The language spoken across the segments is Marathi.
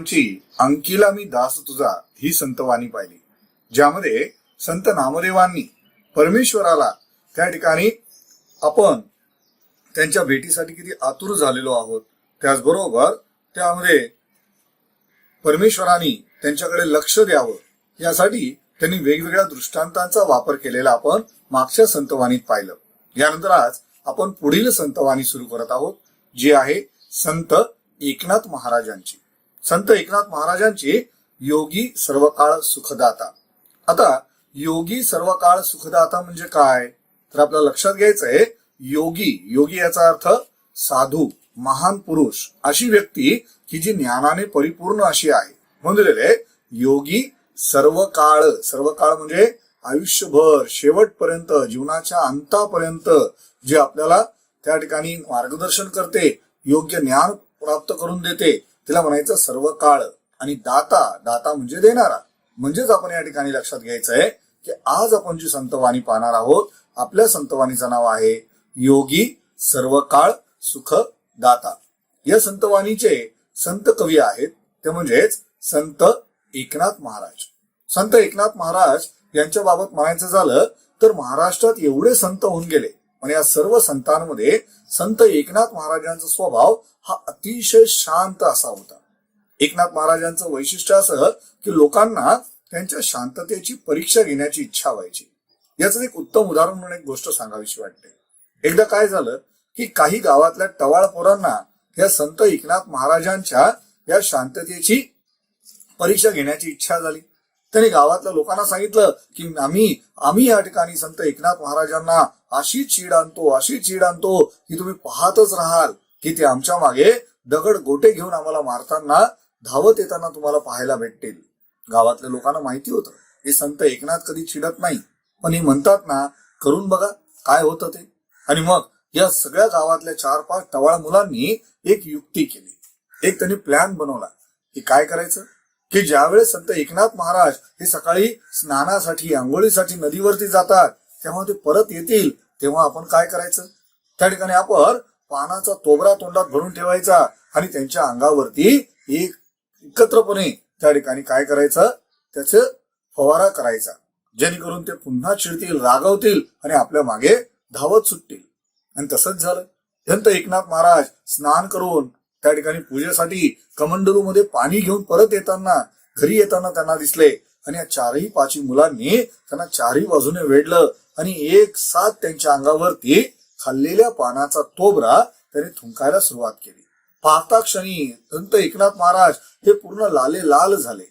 ची अंकिला मी दास तुझा ही संतवाणी पाहिली, ज्यामध्ये संत नामदेवांनी परमेश्वराला त्या ठिकाणी आपण त्यांच्या भेटीसाठी किती आतुर झालेलो आहोत, त्याचबरोबर त्यामध्ये परमेश्वरांनी त्यांच्याकडे लक्ष द्यावं यासाठी त्यांनी वेगवेगळ्या दृष्टांतांचा वापर केलेला आपण मागच्या संतवाणीत पाहिलं. यानंतर आज आपण पुढील संतवाणी सुरू करत आहोत, जी आहे संत एकनाथ महाराजांची. संत एकनाथ महाराजांची योगी सर्वकाळ सुखदाता. आता योगी सर्वकाळ सुखदाता म्हणजे काय, तर आपल्याला लक्षात घ्यायचंय योगी, योगी याचा अर्थ साधू, महान पुरुष, अशी व्यक्ती की जी ज्ञानाने परिपूर्ण अशी आहे. म्हणून योगी सर्वकाळ, सर्वकाळ म्हणजे आयुष्यभर, शेवटपर्यंत, जीवनाच्या अंतापर्यंत जे आपल्याला त्या ठिकाणी मार्गदर्शन करते, योग्य ज्ञान प्राप्त करून देते, तिला म्हणायचं सर्व काळ. आणि दाता, दाता म्हणजे देणारा. म्हणजेच आपण या ठिकाणी लक्षात घ्यायचंय की आज आपण जी संतवाणी पाहणार आहोत, आपल्या संतवाणीचं नाव आहे योगी सर्व काळ सुख दाता. या संतवाणीचे संत कवी आहेत ते म्हणजेच संत एकनाथ महाराज. संत एकनाथ महाराज यांच्या बाबत म्हणायचं झालं तर महाराष्ट्रात एवढे संत होऊन गेले, आणि या सर्व संतांमध्ये संत एकनाथ महाराजांचा स्वभाव हा अतिशय शांत असा होता. एकनाथ महाराजांचं वैशिष्ट्य असं की लोकांना त्यांच्या शांततेची परीक्षा घेण्याची इच्छा व्हायची. याचं एक उत्तम उदाहरण म्हणून एक गोष्ट सांगावीशी वाटते. एकदा काय झालं की काही गावातल्या टवाळ पोरांना या संत एकनाथ महाराजांच्या या शांततेची परीक्षा घेण्याची इच्छा झाली. त्यांनी गावातल्या लोकांना सांगितलं की आम्ही या ठिकाणी संत एकनाथ महाराजांना अशी चीड आणतो की तुम्ही पाहतच राहाल की ते आमच्या मागे दगड गोटे घेऊन आम्हाला मारताना धावत येताना तुम्हाला पाहायला भेटतील. गावातल्या लोकांना माहिती होतं हे संत एकनाथ कधी चिडत नाही, पण हे म्हणतात ना, करून बघा काय होतं ते. आणि मग या सगळ्या गावातल्या 4-5 टवाळ मुलांनी एक युक्ती केली, एक त्यांनी प्लॅन बनवला की काय करायचं की ज्यावेळेस संत एकनाथ महाराज हे सकाळी स्नानासाठी, आंघोळीसाठी नदीवरती जातात, तेव्हा ते परत येतील तेव्हा आपण काय करायचं, त्या ठिकाणी आपण पानाचा तोबरा तोंडात भरून ठेवायचा आणि त्यांच्या अंगावरती एकत्रपणे त्या ठिकाणी काय करायचं, त्याचे फवारा करायचा, जेणेकरून ते पुन्हा चिडतील, रागवतील आणि आपल्या मागे धावत सुटतील. आणि तसंच झालं. संत एकनाथ महाराज स्नान करून त्या ठिकाणी पूजेसाठी कमंडलूमध्ये पाणी घेऊन परत येताना, घरी येताना त्यांना दिसले, आणि या 4-5 मुलांनी त्यांना 4ही बाजूने वेढलं आणि एक साथ त्यांच्या अंगावरती खाल्लेल्या पानाचा तोबरा त्याने थुंकायला सुरुवात केली. पाहता क्षणी संत एकनाथ महाराज हे पूर्ण लाले लाल झाले.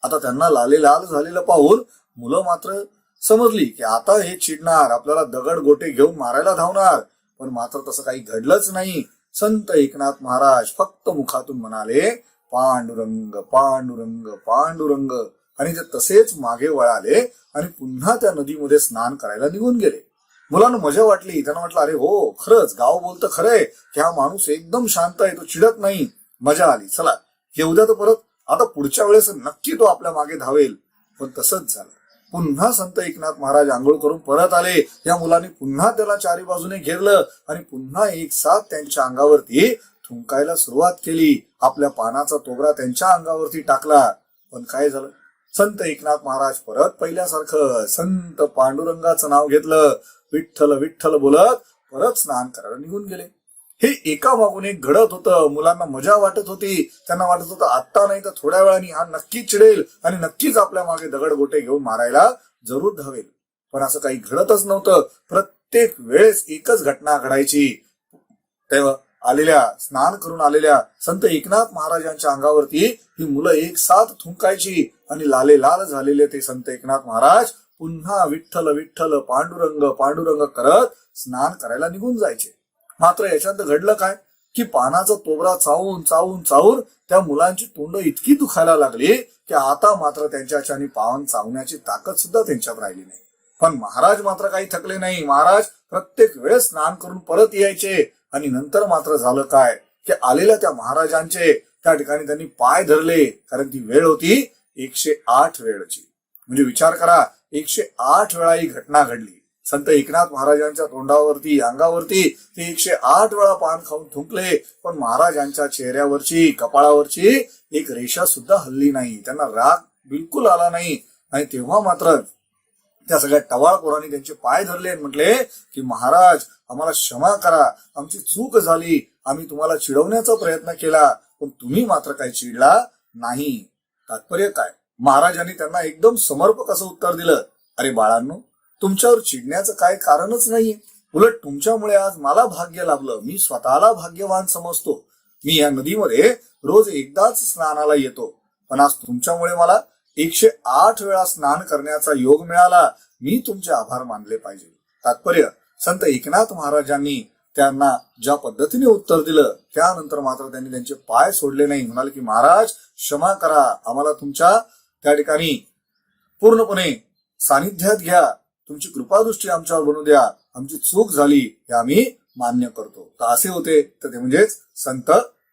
आता त्यांना लाले लाल झालेलं पाहून मुलं मात्र समजली की आता हे चिडणार, आपल्याला दगड गोटे घेऊन मारायला धावणार. पण मात्र तसं काही घडलंच नाही. संत एकनाथ महाराज फक्त मुखातून म्हणाले पांडुरंग पांडुरंग पांडुरंग, आणि ते तसेच मागे वळाले आणि पुन्हा त्या नदीमध्ये स्नान करायला निघून गेले. मुलांना मजा वाटली. त्यांना म्हटलं अरे हो, खरंच गाव बोलतं खरंय की हा माणूस एकदम शांत आहे, तो चिडत नाही. मजा आली. चला येऊ द्या तर परत, आता पुढच्या वेळेस नक्की तो आपल्या मागे धावेल. पण तसंच झालं. पुन्हा संत एकनाथ महाराज आंघोळ करून परत आले. या मुलांनी पुन्हा त्याला 4ही बाजूने घेरलं आणि पुन्हा एक साथ त्यांच्या अंगावरती थुंकायला सुरुवात केली. आपल्या पानाचा तोबरा त्यांच्या अंगावरती टाकला. पण काय झालं, संत एकनाथ महाराज परत पहिल्यासारखं संत पांडुरंगाचं नाव घेतलं, विठ्ठल विठ्ठल बोलत परत स्नान करायला निघून गेले. हे एका मागून एक घडत होतं. मुलांना मजा वाटत होती. त्यांना वाटत होतं आत्ता नाही तर थोड्या वेळाने हा नक्कीच चिडेल आणि नक्कीच आपल्या मागे दगड गोटे घेऊन मारायला जरूर धावेल. पण असं काही घडतच नव्हतं. प्रत्येक वेळेस एकच घटना घडायची. तेव्हा स्नान करून आलेल्या संत एकनाथ महाराजांच्या अंगावरती ही मुलं एक साथ थुंकायची आणि लाले लाल झालेले ते संत एकनाथ महाराज पुन्हा विठ्ठल विठ्ठल पांडुरंग पांडुरंग करत स्नान करायला निघून जायचे. मात्र याच्यात घडलं काय की पानाचा तोबरा चावून चावून चावून त्या मुलांची तोंड इतकी दुखायला लागली की आता मात्र त्यांच्याच्याने पावन चावण्याची ताकद सुद्धा त्यांच्यात राहिली नाही. पण महाराज मात्र काही थकले नाही. महाराज प्रत्येक वेळेस स्नान करून परत यायचे. आणि नंतर मात्र झालं काय की आलेल्या त्या महाराजांचे त्या ठिकाणी त्यांनी पाय धरले, कारण ती वेळ होती 108 वेळची. म्हणजे विचार करा, 108 वेळा ही घटना घडली. संत एकनाथ महाराजांच्या तोंडावरती अंगावरती ते 108 वेळा पान खाऊन थुंकले, पण महाराजांच्या चेहऱ्यावरची कपाळावरची एक रेषा सुद्धा हल्ली नाही, त्यांना राग बिलकुल आला नाही. आणि तेव्हा मात्र त्या सगळ्या टवाळखोरांनी त्यांचे पाय धरले आणि म्हटले की महाराज आम्हाला क्षमा करा, आमची चूक झाली, आम्ही तुम्हाला चिडवण्याचा प्रयत्न केला, पण तुम्ही मात्र काही चिडला नाही. तात्पर्य काय? महाराजांनी त्यांना एकदम समर्पक असं उत्तर दिलं, अरे बाळांनो, तुमच्यावर चिडण्याचं काय कारणच नाहीये, उलट तुमच्यामुळे आज मला भाग्य लाभलं, मी स्वतःला भाग्यवान समजतो. मी या नदीमध्ये रोज एकदाच स्नानाला येतो, पण आज तुमच्यामुळे मला 108 वेळा स्नान करण्याचा योग मिळाला, मी तुमचे आभार मानले पाहिजे. तात्पर्य, संत एकनाथ महाराजांनी त्यांना ज्या पद्धतीने उत्तर दिलं त्यानंतर मात्र त्यांनी त्यांचे पाय सोडले नाही. म्हणाले की महाराज क्षमा करा, आम्हाला तुमच्या त्या ठिकाणी पूर्णपणे सानिध्यात घ्या, तुमची कृपादृष्टी आमच्यावर बनू द्या, आमची चूक झाली हे आम्ही मान्य करतो. तर असे होते, तर ते म्हणजेच संत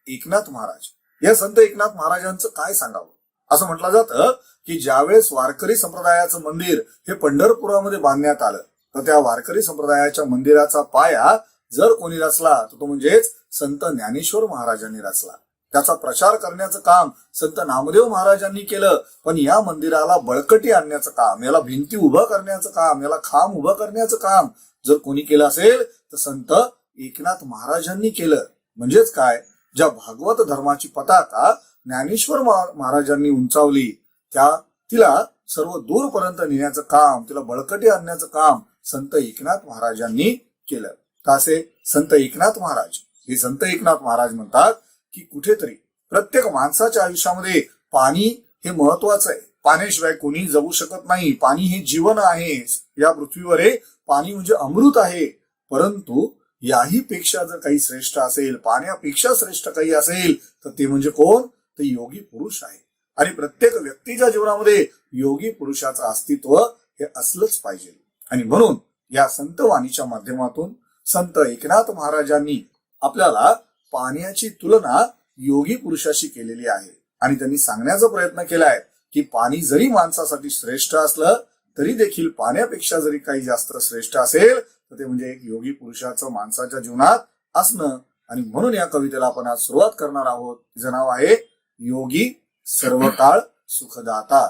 एकनाथ महाराज. या संत एकनाथ महाराजांचं काय सांगावं? असं म्हटलं जातं की ज्यावेळेस वारकरी संप्रदायाचं मंदिर हे पंढरपुरामध्ये बांधण्यात आलं, तर त्या वारकरी संप्रदायाच्या मंदिराचा पाया जर कोणी रचला तर तो म्हणजेच संत ज्ञानेश्वर महाराजांनी रचला. त्याचा प्रचार करण्याचं काम संत नामदेव महाराजांनी केलं, पण या मंदिराला बळकटी आणण्याचं काम, याला भिंती उभं करण्याचं काम, याला खांब उभं करण्याचं काम जर कोणी केलं असेल तर संत एकनाथ महाराजांनी केलं. म्हणजेच काय, ज्या भागवत धर्माची पताका ज्ञानेश्वर महाराजांनी उंचावली, तिला सर्व दूरपर्यंत नेण्याचं काम, तिला बळकटी आणण्याचं काम संत एकनाथ महाराजांनी केलं. असे संत एकनाथ महाराज, हे संत एकनाथ महाराज म्हणतात की कुठेतरी प्रत्येक माणसाच्या आयुष्यामध्ये पाणी हे महत्वाचं आहे, पाण्याशिवाय कोणी जगू शकत नाही, पाणी हे जीवन आहे, या पृथ्वीवर पाणी म्हणजे अमृत आहे. परंतु याही पेक्षा जर काही श्रेष्ठ असेल, पाण्यापेक्षा श्रेष्ठ काही असेल तर ते म्हणजे कोण? ते योगी पुरुष आहे. आणि प्रत्येक व्यक्तीच्या जीवनामध्ये योगी पुरुषाचं अस्तित्व हे असलंच पाहिजे. आणि म्हणून या संतवाणीच्या माध्यमातून संत एकनाथ महाराजांनी आपल्याला पाण्याची तुलना योगी पुरुषाशी केलेली आहे. आणि त्यांनी सांगण्याचा प्रयत्न केलाय की पाणी जरी माणसासाठी श्रेष्ठ असलं तरी देखील पाण्यापेक्षा जरी काही जास्त श्रेष्ठ असेल तर ते म्हणजे एक योगी पुरुषाचं माणसाच्या जीवनात असणं. आणि म्हणून या कवितेला आपण आज सुरुवात करणार आहोत. तिचं नाव आहे योगी सर्वकाळ सुखदाता.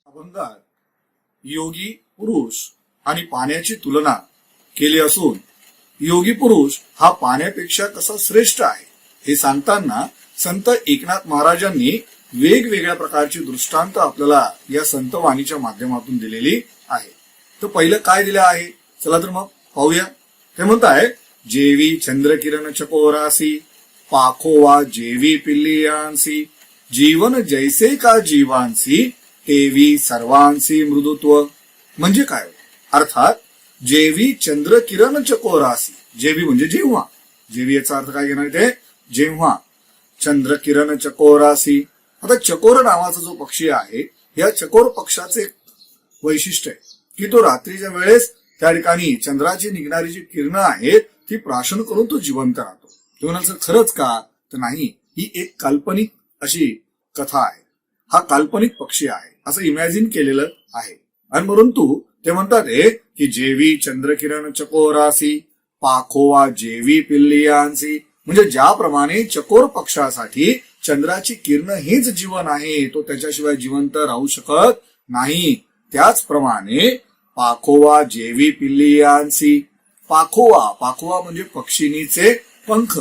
अभंगात योगी पुरुष आणि पाण्याची तुलना केली असून योगी पुरुष हा पाण्यापेक्षा कसा श्रेष्ठ आहे हे सांगताना संत एकनाथ महाराजांनी वेगवेगळ्या प्रकारची दृष्टांत आपल्याला या संतवाणीच्या माध्यमातून दिलेली आहे. तर पहिलं काय दिलं आहे, चला तर मग पाहूया. ते म्हणताय, जेवी चंद्रकिरण चकोरासी, पाखोवा जेवी पिल्लियांसी, जीवन जैसे का जीवांसी, तेवी सर्वांसी मृदुत्व. म्हणजे काय? अर्थात जेवी चंद्रकिरण चकोरासी, जेवी म्हणजे जेव्हा, जेवी याचा अर्थ काय घेणार ते? जेव्हा. चंद्रकिरण चकोरासी, आता चकोर नावाचा जो पक्षी आहे, या चकोर पक्षाचे वैशिष्ट्य आहे की तो रात्रीच्या वेळेस त्या ठिकाणी चंद्राची निघणारी जी किरणं आहेत ती प्राशन करून तो जिवंत राहतो. तो म्हणाल खरंच का? तर नाही, ही एक काल्पनिक अशी कथा आहे, हा काल्पनिक पक्षी आहे असं इमॅजिन केलेलं आहे. आणि परंतु ते म्हणतात की जेवी चंद्रकिरण चकोरासी, पाखोवा जेवी पिल्लियांसी, म्हणजे ज्याप्रमाणे चकोर पक्षासाठी चंद्राची किरण हेच जीवन आहे, तो त्याच्याशिवाय जिवंत राहू शकत नाही, त्याचप्रमाणे पाखोवा जेवी पिल्लियांसी, पाखोवा म्हणजे पक्षिणीचे पंख.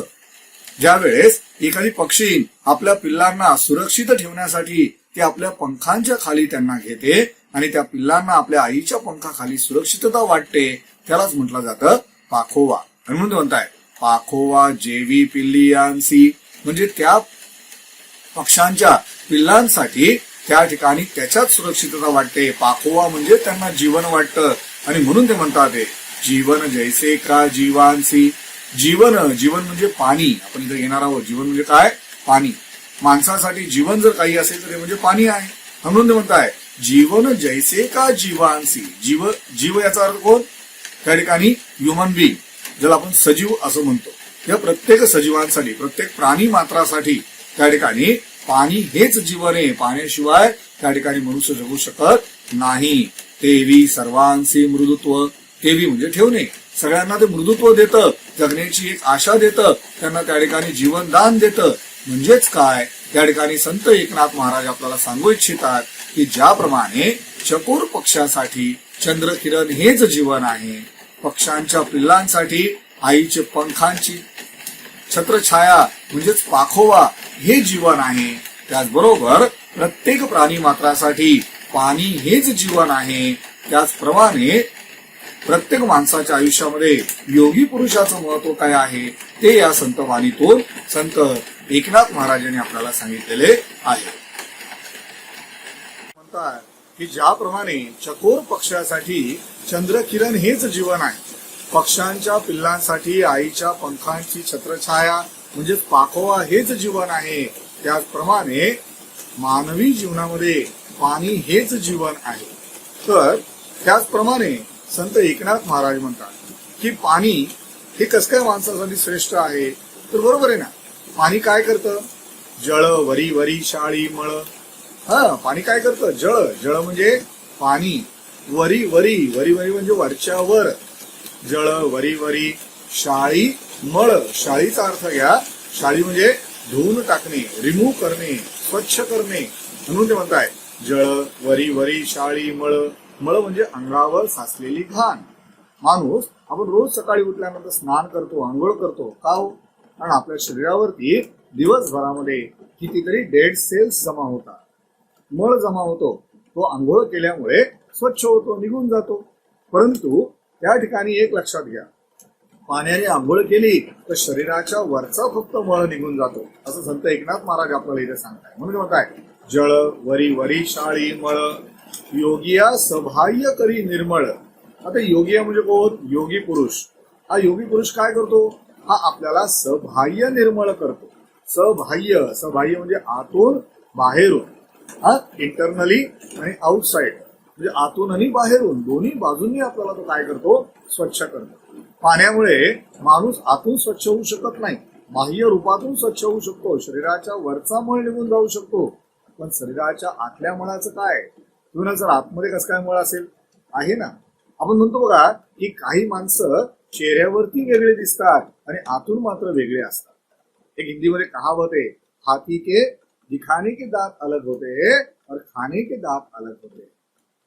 ज्यावेळेस एखादी पक्षी आपल्या पिल्लांना सुरक्षित ठेवण्यासाठी ती आपल्या पंखांच्या खाली त्यांना घेते आणि त्या पिल्लांना आपल्या आईच्या पंखाखाली सुरक्षितता वाटते, त्यालाच म्हटलं जातं पाखोवा. आणि म्हणून म्हणताय पाखोवा जेवी पिल्लियांसी, म्हणजे त्या पक्ष्यांच्या पिल्लांसाठी त्या ठिकाणी त्याच्यात सुरक्षितता वाटते. पाखोवा म्हणजे त्यांना जीवन वाटतं. आणि म्हणून ते म्हणतात जीवन जैसे का जीवांसी, जीवन म्हणजे पाणी. आपण इथे घेणार आहोत, जीवन म्हणजे काय? पाणी. माणसासाठी जीवन जर काही असेल तर ते म्हणजे पाणी आहे. म्हणून ते म्हणताय जीवन जैसे का जीवांसी, जीव याचा अर्थ कोण? त्या ठिकाणी ह्युमन बीइंग, ज्याला आपण सजीव असं म्हणतो. या प्रत्येक सजीवांसाठी, प्रत्येक प्राणी मात्रासाठी त्या ठिकाणी पाणी हेच जीवन आहे, पाण्याशिवाय त्या ठिकाणी मनुष्य जगू शकत नाही. तेवी सर्वांसी मृदुत्व, ठेवी म्हणजे ठेवणे. सगळ्यांना ते मृदुत्व देतं, जगण्याची एक आशा देतं, त्यांना त्या ठिकाणी जीवनदान देतं. म्हणजेच काय, त्या ठिकाणी संत एकनाथ महाराज आपल्याला सांगू इच्छितात की ज्याप्रमाणे चकोर पक्षासाठी चंद्रकिरण हेच जीवन आहे, पक्ष्यांच्या पिल्लांसाठी आईचे पंखांची छत्रछाया म्हणजेच पाखोवा हे जीवन आहे, त्याचबरोबर प्रत्येक प्राणी मात्रासाठी पाणी हेच जीवन आहे. त्याचप्रमाणे प्रत्येक माणसाच्या आयुष्यामध्ये योगी पुरुषाचं महत्व काय आहे ते या संतवाणीतून संत एकनाथ महाराजांनी आपल्याला सांगितलेले आहे. म्हणतात की ज्याप्रमाणे चकोर पक्षासाठी चंद्रकिरण हेच जीवन आहे, पक्ष्यांच्या पिल्लांसाठी आईच्या पंखांची छत्रछाया म्हणजेच पाखोवा हेच जीवन आहे, त्याचप्रमाणे मानवी जीवनामध्ये पाणी हेच जीवन आहे. तर त्याचप्रमाणे संत एकनाथ महाराज म्हणतात की पाणी हे कसं काय माणसासाठी श्रेष्ठ आहे. तर बरोबर आहे ना, पाणी काय करतं, जळ वरी वरी शाळी मळ. पाणी काय करतं, जळ. जळ म्हणजे पाणी, वरी वरी वरी वरी म्हणजे वरच्यावर, जळ वरी वरी शाळी मळ. शाळीचा अर्थ घ्या, शाळी म्हणजे धुवून टाकणे, रिमूव्ह करणे, स्वच्छ करणे, म्हणून ते म्हणताय जळ वरी वरी शाळी मळ. मळ म्हणजे अंगावर साचलेली घाण. माणूस आपण रोज सकाळी उठल्यानंतर स्नान करतो, आंघोळ करतो. का हो? कारण आपल्या शरीरावरती दिवसभरामध्ये कितीतरी डेड सेल्स जमा होतात, मळ जमा होतो. तो आंघोळ केल्यामुळे स्वच्छ होतो, निघून जातो. परंतु त्या ठिकाणी एक लक्षात घ्या, पाण्याने आंघोळ केली तर शरीराच्या वरचा फक्त मळ निघून जातो, असं संत एकनाथ महाराज आपल्याला इथे सांगताय. म्हणून म्हणताय जळ वरी वरी शाळी मळ, योगिया सबाह्य करी निर्मळ. आता योगिया म्हणजे कोण, योगी पुरुष. हा योगी पुरुष काय करतो, हा आपल्याला सबाह्य निर्मळ करतो. सबाह्य, सबाह्य म्हणजे आतून बाहेरून, इंटरनली आणि आउटसाइड, म्हणजे आतून आणि बाहेरून दोन्ही बाजूंनी आपल्याला तो काय करतो, स्वच्छ करतो. पाण्यामुळे माणूस आतून स्वच्छ होऊ शकत नाही, बाह्य रूपातून स्वच्छ होऊ शकतो, शरीराच्या वरचा मळ निघून जाऊ शकतो. पण शरीराच्या आतल्या मळाचं काय, किंवा जर आतमध्ये कसं काय मळ असेल, आहे ना. आपण म्हणतो बघा की काही माणसं चेहऱ्यावरती वेगळे दिसतात आणि आतून मात्र वेगळे असतात. एक हिंदीमध्ये कहावत आहे, हाथी के दिखाने के दांत अलग होते और खाने के दांत अलग होते.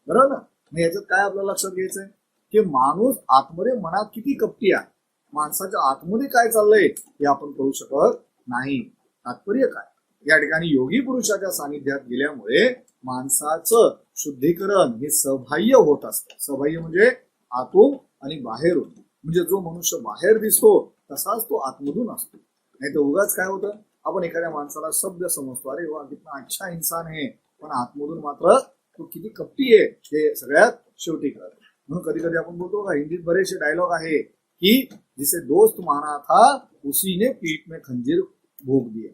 बरोबर ना. मग याच्यात काय आपल्याला लक्षात घ्यायचंय की माणूस आतमध्ये मनात किती कपटी आहे, माणसाच्या आतमध्ये काय चाललंय हे आपण करू शकत नाही. तात्पर्य काय, या ठिकाणी योगी पुरुषाच्या सानिध्यात गेल्यामुळे माणसाचं शुद्धीकरण हे सबाह्य होत असतं. सबाह्य म्हणजे आतून आणि बाहेरून. म्हणजे जो मनुष्य बाहेर दिसतो तसाच तो आतमधून असतो. नाही तर उगाच काय होतं, आपण एखाद्या माणसाला शब्द समजतो, अरे वा कितना अच्छा इंसान आहे, पण आतमधून मात्र तो किती कपटी आहे हे सगळ्यात शेवटी कळत. म्हणून कधी कधी आपण बोलतो का, हिंदीत बरेचसे डायलॉग आहे की जिसे दोस्त माना था उसी ने पीठ में खंजीर भोग दिया.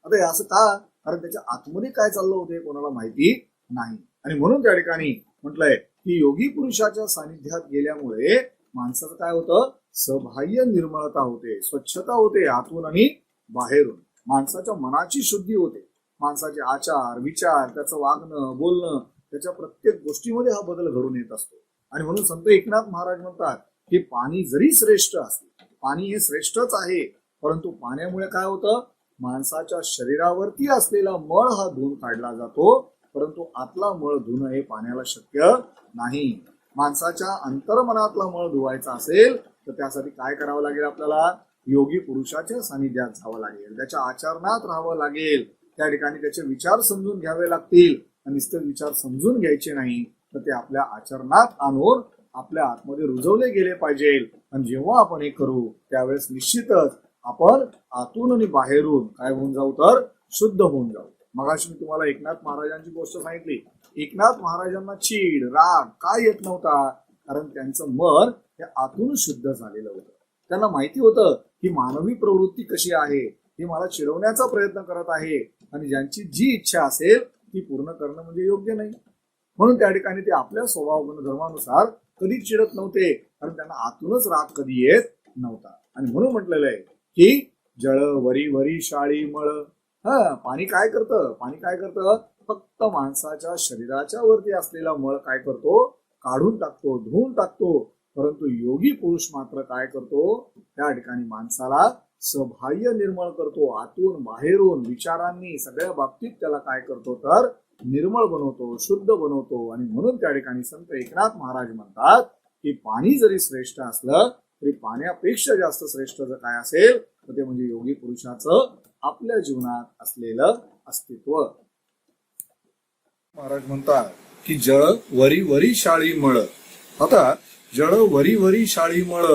आता असं का, कारण त्याच्या आतमध्ये काय चाललं होते कोणाला माहिती नाही. आणि म्हणून त्या ठिकाणी म्हटलंय की योगी पुरुषाच्या सानिध्यात गेल्यामुळे माणसाचं काय होतं, सबाह्य निर्मळता होते, स्वच्छता होते आतून आणि बाहेरून. माणसाच्या मनाची शुद्धी होते, माणसाचे आचार विचार, त्याचं वागणं बोलणं, त्याच्या प्रत्येक गोष्टीमध्ये हा बदल घडून येत असतो. आणि म्हणून संत एकनाथ महाराज म्हणतात की पाणी जरी श्रेष्ठ असले, पाणी हे श्रेष्ठच आहे, परंतु पाण्यामुळे काय होतं, माणसाच्या शरीरावरती असलेला मळ हा धुवून काढला जातो, परंतु आतला मळ धुणं हे पाण्याला शक्य नाही. माणसाच्या अंतर्मनातला मळ धुवायचा असेल तर त्यासाठी काय करावं लागेल, आपल्याला योगी पुरुषाच्या सानिध्यात जावं लागेल, त्याच्या आचरणात राहावं लागेल, त्या ठिकाणी त्याचे विचार समजून घ्यावे लागतील. आणि नुसते विचार समजून घ्यायचे नाही तर ते आपल्या आचरणात आणून आपल्या आतमध्ये रुजवले गेले पाहिजे. आणि जेव्हा आपण हे करू त्यावेळेस निश्चितच आपण आतून आणि बाहेरून काय होऊन जाऊ, तर शुद्ध होऊन जाऊ. मगाशी मी तुम्हाला एकनाथ महाराजांची गोष्ट सांगितली. एकनाथ महाराजांना चीड राग काय येत नव्हता, कारण त्यांचं मन हे आतून शुद्ध झालेलं होतं. त्यांना माहिती होतं की मानवी प्रवृत्ती कशी आहे, ही मला चिडवण्याचा प्रयत्न करत आहे, आणि ज्यांची जी इच्छा असेल ती पूर्ण करणं म्हणजे योग्य नाही. म्हणून त्या ठिकाणी ते आपल्या स्वभाव गुणधर्मानुसार कधीच चिडत नव्हते, कारण त्यांना आतूनच राग कधी येत नव्हता. आणि म्हणून म्हटलेलं आहे की जळ वरी वरी शाळी मळ. पाणी काय करतं, पाणी काय करतं, फक्त माणसाच्या शरीराच्या वरती असलेला मळ काय करतो, काढून टाकतो, धुवून टाकतो. परंतु योगी पुरुष मात्र काय करतो, त्या ठिकाणी माणसाला सबाह्य निर्मळ करतो, आतून बाहेरून विचारांनी सगळ्या बाबतीत त्याला काय करतो तर निर्मळ बनवतो, शुद्ध बनवतो. आणि म्हणून त्या ठिकाणी संत एकनाथ महाराज म्हणतात की पाणी जरी श्रेष्ठ असलं तरी पाण्यापेक्षा जास्त श्रेष्ठ जर काय असेल तर ते म्हणजे योगी पुरुषाचं आपल्या जीवनात असलेलं अस्तित्व. महाराज म्हणतात की जळ वरी वरी शाळी मळ. आता जळ वरी वरी शाळी मळ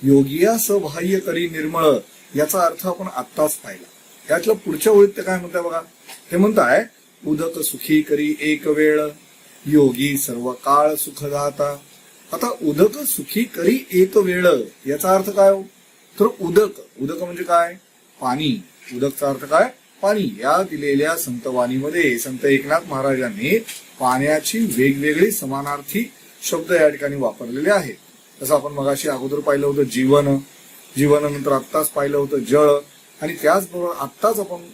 योगिया सबाह्य करी निर्मळ, याचा अर्थ आपण आत्ताच पाहिला. यातलं पुढच्या ओळीत ते काय म्हणताय बघा, ते म्हणताय उदक सुखी करी एक वेळ योगी सर्व काळ सुखदाता. आता उदक सुखी करी एक वेळ याचा अर्थ काय हो, तर उदक, उदक म्हणजे काय, पाणी. उदकचा अर्थ काय, पाणी. या दिलेल्या संतवाणीमध्ये संत एकनाथ महाराजांनी पाण्याची वेगवेगळी समानार्थी शब्द या ठिकाणी वापरलेले आहेत. तसं आपण मगाशी अगोदर पाहिलं होतं जीवन, जीवनानंतर आत्ताच पाहिलं होतं जळ, आणि त्याचबरोबर आत्ताच आपण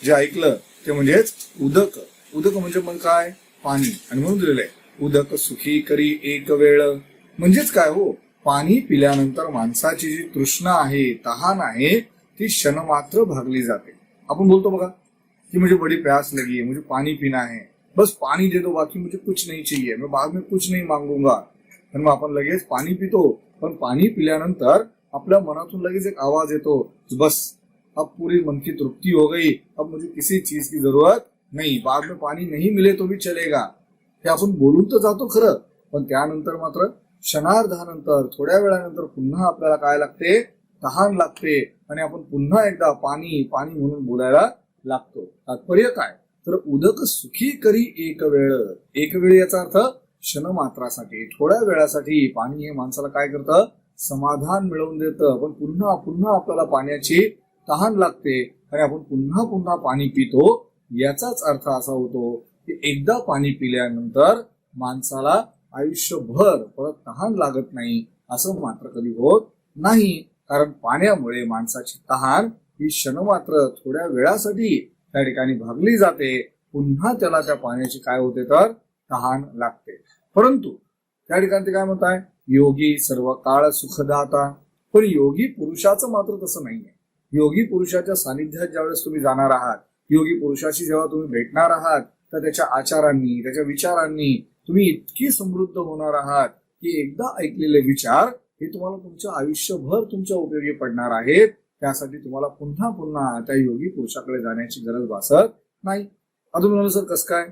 जे ऐकलं ते म्हणजेच उदक. उदक म्हणजे मग काय, पाणी. आणि म्हणून दिलेलं आहे उदक सुखी करी एक वेळ. म्हणजेच काय हो, पाणी पिल्यानंतर माणसाची जी तृष्णा आहे, तहान आहे, ती क्षण मात्र भागली जाते. आपण बोलतो बघा की मुझे बड़ी प्यास लगी है, मुझे पानी पीना है, बस पानी दे दो, बाकी मुझे कुछ नहीं चाहिए, मैं बाद में कुछ नहीं मांगूंगा. पण मग आपण लगेच पाणी पितो, पण पाणी पिल्यानंतर आपल्या मनातून लगेच एक आवाज येतो, बस अब पूरी मन की तृप्ति हो गई, अब मुझे किसी चीज की जरूरत नहीं, बाद में पानी नहीं मिले तो भी चलेगा. हे आपण बोलून तर जातो खरं, पण त्यानंतर मात्र क्षणार्धानंतर थोड्या वेळानंतर पुन्हा आपल्याला काय लागते, तहान लागते, आणि आपण पुन्हा एकदा पाणी पाणी म्हणून बोलायला लागतो. तात्पर्य काय, तर उदक सुखी करी एक वेळ. एक वेळ याचा अर्थ क्षण मात्रासाठी, थोड्या वेळासाठी पाणी हे माणसाला काय करतं, समाधान मिळवून देतं. पण पुन्हा पुन्हा आपल्याला पाण्याची तहान लागते आणि आपण पुन्हा पुन्हा पाणी पितो. याचाच अर्थ असा होतो की एकदा पाणी पिल्यानंतर माणसाला आयुष्यभर परत तहान लागत नाही, असं मात्र कधी होत नाही. कारण पाण्यामुळे माणसाची तहान ही क्षणमात्र थोड्या वेळासाठी त्या ठिकाणी भागली जाते, पुन्हा त्याला त्या पाण्याची काय होते तर तहान लागते. परंतु त्या ठिकाणी ते काय म्हणताय, योगी सर्व काळ सुखदाता. पण योगी पुरुषाचं मात्र तसं नाहीये. योगी पुरुषाच्या सानिध्यात ज्यावेळेस तुम्ही जाणार आहात, योगी पुरुषाशी जेव्हा तुम्ही भेटणार आहात, तर त्याच्या आचारांनी, त्याच्या विचारांनी तुम्ही इतकी समृद्ध होणार आहात की एकदा ऐकलेले विचार हे तुम्हाला तुमच्या आयुष्यभर तुमच्या उपयोगी पडणार आहेत. त्यासाठी तुम्हाला पुन्हा पुन्हा त्या योगी पुरुषाकडे जाण्याची गरज भासत नाही. अजून म्हणाल सर कसं काय,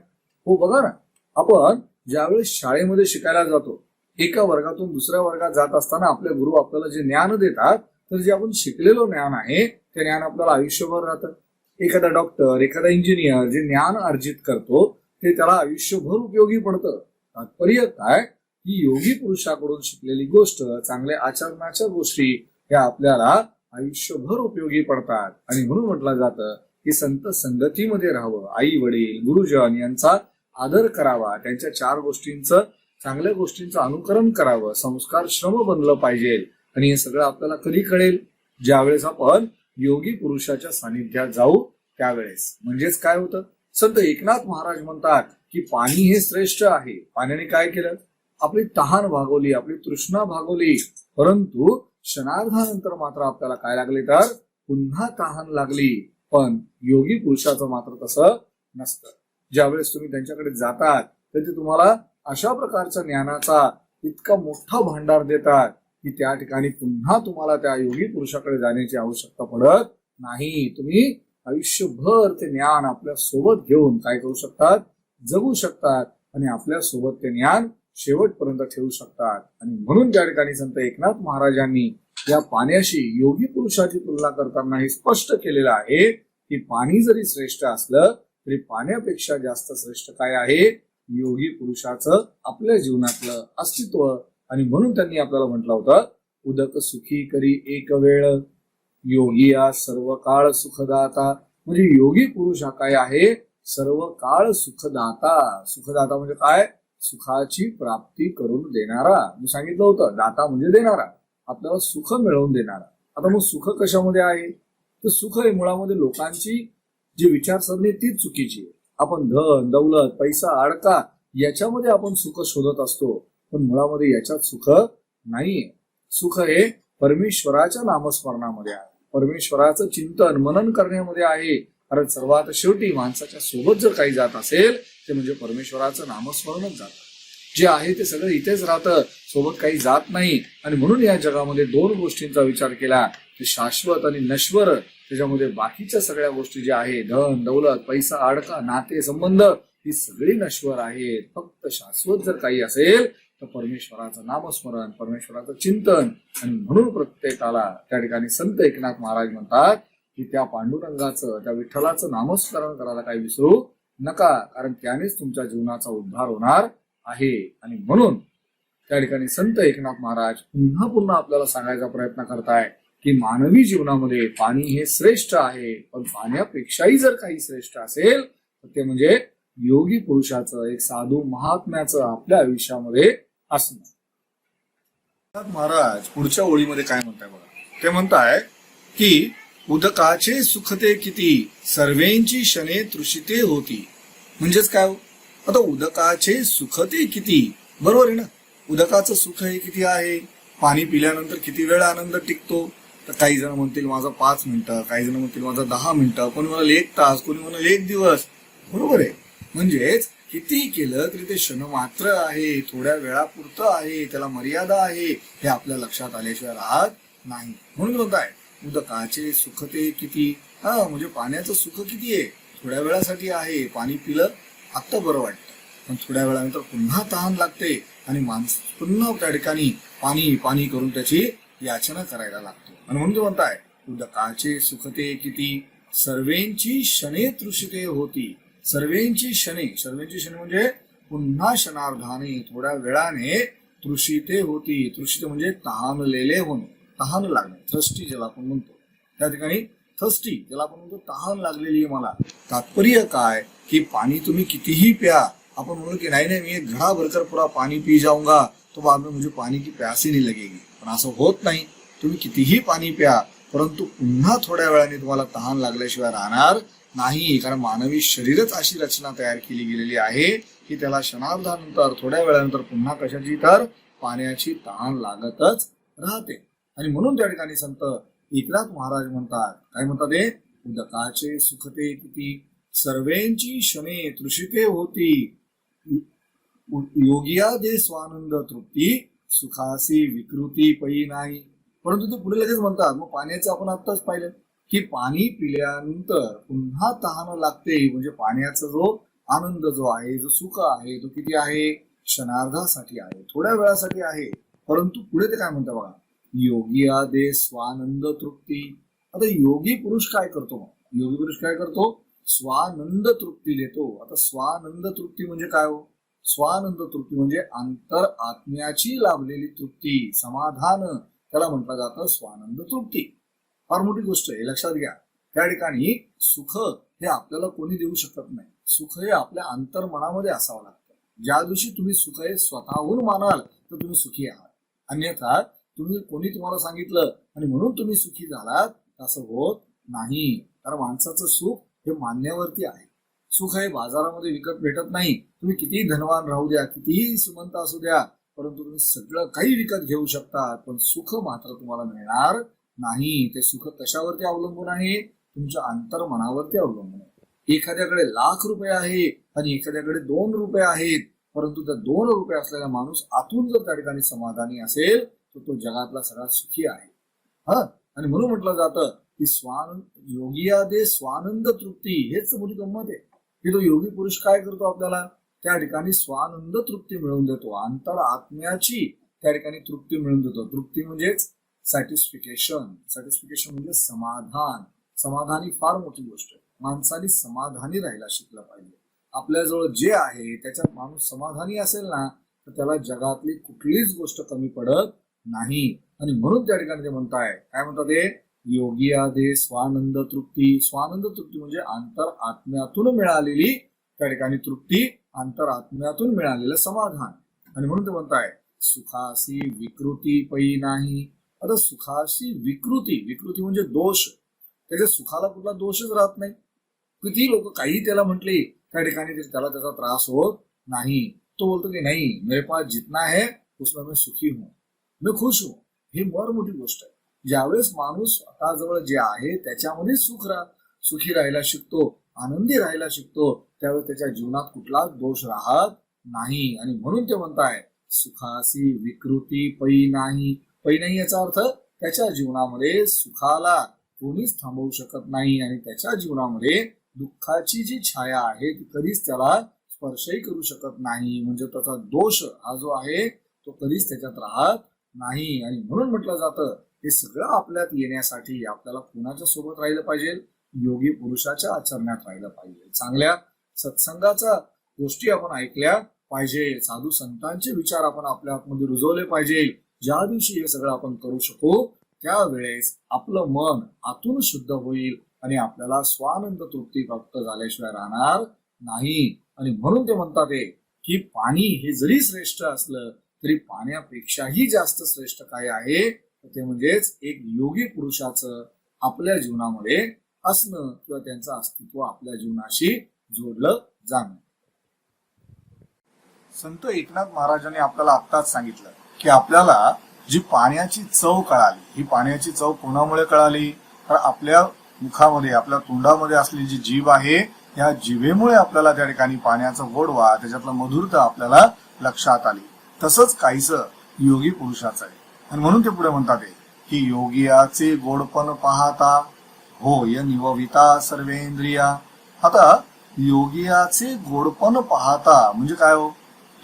हो बघा ना, आपण ज्यावेळेस शाळेमध्ये शिकायला जातो, एका वर्गातून दुसऱ्या वर्गात जात असताना आपले गुरु आपल्याला जे ज्ञान देतात, तर जे आपण शिकलेलं ज्ञान आहे ते ज्ञान आपल्याला आयुष्यभर राहतं. एखादा डॉक्टर, एखादा इंजिनियर जे ज्ञान अर्जित करतो ते त्याला आयुष्यभर उपयोगी पडतं. तात्पर्य काय, की योगी पुरुषाकडून शिकलेली गोष्ट, चांगल्या आचरणाच्या गोष्टी या आपल्याला आयुष्यभर उपयोगी पडतात. आणि म्हणून म्हटलं जातं की संत संगतीमध्ये राहावं, आई वडील गुरुजन यांचा आदर करावा, त्यांच्या चार गोष्टींचं, चांगल्या गोष्टींचं अनुकरण करावं, संस्कार श्रम बनलं पाहिजे. आणि हे सगळं आपल्याला कधी कळेल, ज्यावेळेस आपण योगी पुरुषाच्या सानिध्यात जाऊ त्यावेळेस. म्हणजेच काय होतं, संत एकनाथ महाराज म्हणतात की पाणी हे श्रेष्ठ आहे. पाण्याने काय केलं, आपली तहान भागवली, आपली तृष्णा भागवली. परंतु क्षणार्धानंतर मात्र आपल्याला काय लागले तर पुन्हा तहान लागली. पण योगी पुरुषाचं मात्र तसं नसतं. ज्यावेळेस तुम्ही त्यांच्याकडे जातात तर ते तुम्हाला अशा प्रकारच्या ज्ञानाचा इतका मोठा भांडार देतात की त्या ठिकाणी पुन्हा तुम्हाला त्या योगी पुरुषाकडे जाण्याची आवश्यकता पडत नाही. तुम्ही आयुष्यभर ते ज्ञान आपल्या सोबत घेऊन काय करू शकतात, जगू शकतात आणि आपल्या सोबत ते ज्ञान शेवटपर्यंत ठेवू शकतात. आणि म्हणून त्या ठिकाणी संत एकनाथ महाराजांनी या पाण्याशी योगी पुरुषाची तुलना करताना हे स्पष्ट केलेलं आहे की पाणी जरी श्रेष्ठ असलं तरी पाण्यापेक्षा जास्त श्रेष्ठ काय आहे, योगी पुरुषाचं आपल्या जीवनातलं अस्तित्व. आणि म्हणून त्यांनी आपल्याला म्हटलं होतं, उदक सुखी करी एक वेळ योगी या सर्व काळ सुखदाता. म्हणजे योगी पुरुष हा काय आहे, सर्व काळ सुखदाता. सुखदाता म्हणजे काय, सुखाची प्राप्ती करून देणारा. मी सांगितलं होतं, दाता म्हणजे देणारा, आपल्याला सुख मिळवून देणारा. आता मग सुख कशामध्ये आहे, तर सुख हे मुळामध्ये लोकांची जी विचारसरणी तीच चुकीची आहे. आपण धन दौलत पैसा अडका याच्यामध्ये आपण सुख शोधत असतो, पण मुळामध्ये याच्यात सुख नाहीये. सुख हे परमेश्वराच्या नामस्मरणामध्ये आहे, परमेश्वराचं चिंतन मनन करण्यामध्ये आहे. कारण सर्वात शेवटी माणसाच्या सोबत जर काही जात असेल ते म्हणजे परमेश्वराचं नामस्मरणच जातं. जे आहे ते सगळं इथेच राहतं, सोबत काही जात नाही. आणि म्हणून या जगामध्ये दोन गोष्टींचा विचार केला की शाश्वत आणि नश्वर. त्याच्यामध्ये बाकीच्या सगळ्या गोष्टी ज्या आहेत, धन दौलत पैसा अडका नाते संबंध, ही सगळी नश्वर आहेत. फक्त शाश्वत जर काही असेल तर परमेश्वराचं नामस्मरण, परमेश्वराचं चिंतन. आणि म्हणून प्रत्येकाला त्या ठिकाणी संत एकनाथ महाराज म्हणतात की त्या पांडुरंगाचं, त्या विठ्ठलाचं नामस्मरण करायला काही विसरू नका, कारण त्यानेच तुमच्या जीवनाचा उद्धार होणार आहे. आणि म्हणून त्या ठिकाणी संत एकनाथ महाराज पुन्हा पुन्हा आपल्याला सांगायचा प्रयत्न करताय की मानवी जीवनामध्ये पाणी हे श्रेष्ठ आहे, पण पाण्यापेक्षाही जर काही श्रेष्ठ असेल तर ते म्हणजे योगी पुरुषाचं, एक साधू महात्म्याचं आपल्या आयुष्यामध्ये असणं. महाराज पुढच्या ओळीमध्ये काय म्हणताय बघा. ते म्हणताय की उदकाचे सुखते किती, सर्वेंची शने तृषिते होती. म्हणजेच काय हो, आता उदकाचे सुखते किती, बरोबर आहे ना. उदकाचं सुख हे किती आहे, पाणी पिल्यानंतर किती वेळ आनंद टिकतो. तर काही जण म्हणतील माझं 5 मिनिटं, काही जण म्हणतील माझं 10 मिनिटं, कोणी म्हणाल 1 तास, कोणी म्हणाल 1 दिवस. बरोबर आहे. म्हणजेच किती केलं तरी ते क्षण मात्र आहे, थोड्या वेळापुरतं आहे, त्याला मर्यादा आहे, हे आपल्या लक्षात आल्याशिवाय राहत नाही. म्हणून म्हणताय उदकाचे सुखते किती. म्हणजे पाण्याचं सुख किती आहे, थोड्या वेळासाठी आहे. पाणी पिलं आता बरं वाटतं, पण थोड्या वेळानंतर पुन्हा तहान लागते आणि माणूस पुन्हा त्या ठिकाणी पाणी पाणी करून त्याची याचना करायला लागतो. आणि म्हणून म्हणताय उदकाचे सुखते किती, सर्वेंची शने तृषिते होती. सर्वेंची शने, सर्वेंची शने म्हणजे पुन्हा क्षणार्धाने, थोड्या वेळाने तृषिते होती. तृषिते म्हणजे तहानलेले होणे, तहान लागणे, थर्स्टी ज्याला आपण म्हणतो. त्या ठिकाणी थर्स्टी ज्याला आपण म्हणतो तहान लागलेली आहे मला. तात्पर्य काय की पाणी तुम्ही कितीही प्या. आपण म्हणू की नाही मी एक घड़ा भरकर पूरा पाणी पी जाऊंगा तो बाद में मुझे पाणी की प्यास ही नहीं लगेगी. पण असं होत नाही. तुम्ही कितीही पाणी प्या, परंतु पुन्हा थोड्या वेळाने तुम्हाला तहान लागल्याशिवाय राहणार नाही. कारण मानवी शरीरच अशी रचना तयार केली गेलेली आहे की त्याला क्षणार्धानंतर, थोड्या वेळानंतर पुन्हा कशाची तर पाण्याची तहान लागतच राहते. आणि म्हणून त्या ठिकाणी संत एकनाथ महाराज म्हणतात, काय म्हणतात ते, उदकाचे सुखते किती, सर्वेंची शने तृषिते होती. योगिया दे स्वानंद तृप्ती, सुखासी विकृती पै नाही. परंतु ते पुढे लगेच म्हणतात, मग पाण्याचं आपण आत्ताच पाहिलं की पाणी पिल्यानंतर पुन्हा तहान लागते. म्हणजे पाण्याचा जो आनंद जो आहे, जो सुख आहे, तो किती आहे, क्षणार्धासाठी आहे, थोड्या वेळासाठी आहे. परंतु पुढे ते काय म्हणतात बघा, योगिया दे स्वानंद तृप्ती. आता योगी पुरुष काय करतो, योगी पुरुष काय करतो, स्वानंद तृप्ती देतो. आता स्वानंद तृप्ती म्हणजे काय हो, स्वानंद तृप्ती म्हणजे अंतर आत्म्याची लाभलेली तृप्ती, समाधान, त्याला म्हटलं जातं स्वानंद तृप्ती. फार मोठी गोष्ट आहे, लक्षात घ्या. त्या ठिकाणी सुख हे आपल्याला कोणी देऊ शकत नाही. सुख हे आपल्या अंतर्मनामध्ये असावं लागतं. ज्या दिवशी तुम्ही सुख हे स्वतःहून मानाल तर तुम्ही सुखी आहात. अन्यथा तुम्ही कोणी तुम्हाला सांगितलं आणि म्हणून तुम्ही सुखी झालात असं होत नाही. कारण माणसाचं सुख हे मान्यावरती आहे. सुख हे बाजारामध्ये विकत भेटत नाही. तुम्ही कितीही धनवान राहू द्या, कितीही श्रीमंत असू द्या, परंतु तुम्ही सगळं काही विकत घेऊ शकता, पण सुख मात्र तुम्हाला मिळणार नाही. ते सुख कशावरती अवलंबून आहे, तुमच्या अंतर्मनावरती अवलंबून आहे. एखाद्याकडे लाख रुपये आहे आणि एखाद्याकडे 2 रुपये आहेत, परंतु त्या 2 रुपये असलेला माणूस आतून जर त्या ठिकाणी समाधानी असेल तर तो जगातला सगळ्यात सुखी आहे. आणि म्हणून म्हटलं जातं की योगिया दे स्वानंद तृप्ती. हेच मोठी गंमत आहे की तो योगी पुरुष काय करतो, आपल्याला त्या ठिकाणी स्वानंद तृप्ती मिळवून देतो. अंतर आत्म्याची त्या ठिकाणी तृप्ती मिळवून देतो. तृप्ती म्हणजेच सॅटिस्फिकेशन. सॅटिस्फिकेशन म्हणजे समाधान. समाधान ही फार मोठी गोष्ट आहे. माणसाने समाधानी राहायला शिकलं पाहिजे. आपल्याजवळ जे आहे त्याच्यात माणूस समाधानी असेल ना तर त्याला जगातली कुठलीच गोष्ट कमी पडत नाही. आणि म्हणून त्या ठिकाणी ते म्हणताय, काय म्हणतात ते, योगिया दे स्वानंद तृप्ती. स्वानंद तृप्ती म्हणजे अंतर आत्म्यातून मिळालेली त्या ठिकाणी तृप्ती, अंतर आत्म्यातून मिळालेलं समाधान. आणि म्हणून ते म्हणताय सुखासी विकृती पै नाही. आता सुखाशी विकृती, विकृती म्हणजे दोष. त्याच्या सुखाला कुठला दोषच राहत नाही. किती लोक काही त्याला म्हटले त्या ठिकाणी त्याला त्याचा त्रास होत नाही. तो बोलतो की नाही, मेरे पास जितना है उसमें मैं सुखी हूं. मी खुश हूं, ही फार मोठी गोष्ट आहे. ज्यावेळेस माणूस स्वतःजवळ जे आहे त्याच्यामध्ये सुखी राहायला शिकतो, आनंदी राहायला शिकतो, त्यावेळेस त्याच्या जीवनात कुठलाच दोष राहत नाही. आणि म्हणून ते म्हणताय सुखासी विकृती पै नाही. पै नाही याचा अर्थ त्याच्या जीवनामध्ये सुखाला कोणीच थांबवू शकत नाही आणि त्याच्या जीवनामध्ये दुःखाची जी छाया आहे ती कधीच त्याला स्पर्शही करू शकत नाही. म्हणजे त्याचा दोष हा जो आहे तो कधीच त्याच्यात राहत नाही. आणि म्हणून म्हटलं जातं हे सगळं आपल्यात येण्यासाठी आपल्याला कोणाच्या सोबत राहिलं पाहिजे? योगी पुरुषाच्या आचरणात राहिलं पाहिजे. चांगल्या सत्संगाच्या गोष्टी आपण ऐकल्या पाहिजे. साधू संतांचे विचार आपण आपल्या आतमध्ये रुजवले पाहिजे. ज्या दिवशी हे सगळं आपण करू शकू त्यावेळेस आपलं मन आतून शुद्ध होईल आणि आपल्याला स्वानंद तृप्ती प्राप्त झाल्याशिवाय राहणार नाही. आणि म्हणून ते म्हणतात की पाणी हे जरी श्रेष्ठ असलं तरी पाण्यापेक्षाही जास्त श्रेष्ठ काय आहे ते म्हणजेच एक योगी पुरुषाचं आपल्या जीवनामध्ये असणं किंवा त्यांचं अस्तित्व आपल्या जीवनाशी जोडलं जाणं. संत एकनाथ महाराजांनी आपल्याला आत्ताच सांगितलं की आपल्याला जी पाण्याची चव कळाली, ही पाण्याची चव कोणामुळे कळाली? तर आपल्या मुखामध्ये आपल्या तोंडामध्ये असलेली जी जीभ आहे या जिभेमुळे आपल्याला त्या ठिकाणी पाण्याचा गोडवा त्याच्यातला मधुरता आपल्याला लक्षात आली. तसंच काहीसं योगी पुरुषाचं आहे. आणि म्हणून ते पुढे म्हणतात की योगियाचे गोडपण पाहता होय निवविता सर्वेंद्रिया. आता योगियाचे गोडपण पाहता म्हणजे काय हो?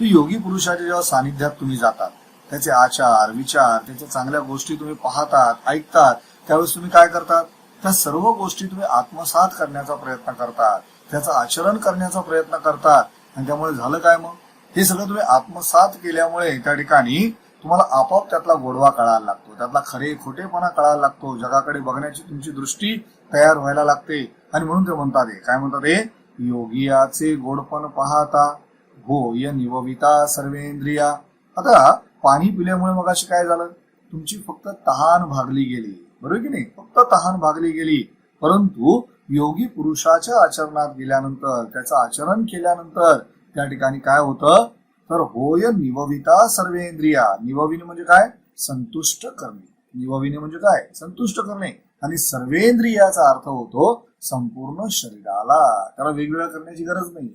तर योगी पुरुषाच्या जेव्हा सानिध्यात तुम्ही जातात त्याचे आचार विचार त्याच्या चांगल्या गोष्टी तुम्ही पाहतात ऐकतात त्यावेळेस तुम्ही काय करतात? त्या सर्व गोष्टी तुम्ही आत्मसात करण्याचा प्रयत्न करतात, त्याचं आचरण करण्याचा प्रयत्न करतात. आणि त्यामुळे झालं काय? मग हे सगळं तुम्ही आत्मसात केल्यामुळे त्या ठिकाणी तुम्हाला आपोआप त्यातला गोडवा कळायला लागतो, त्यातला खरे खोटेपणा कळायला लागतो, जगाकडे बघण्याची तुमची दृष्टी तयार व्हायला लागते. आणि म्हणून ते म्हणतात काय म्हणतात? योगियाचे गोडपण पाहता होय निवविता सर्वेंद्रिया. आता पाणी पिल्यामुळे मग अशी काय झालं? तुमची फक्त तहान भागली गेली, बरोबर की नाही? फक्त तहान भागली गेली. परंतु योगी पुरुषाच्या आचरणात गेल्यानंतर त्याचं आचरण केल्यानंतर त्या ठिकाणी काय होतं? तर होय निवविता सर्वेंद्रिया. निवविने म्हणजे काय? संतुष्ट करणे. निवविने म्हणजे काय? संतुष्ट करणे. आणि सर्वेंद्रियाचा अर्थ होतो संपूर्ण शरीराला. त्याला वेगवेगळं करण्याची गरज नाही.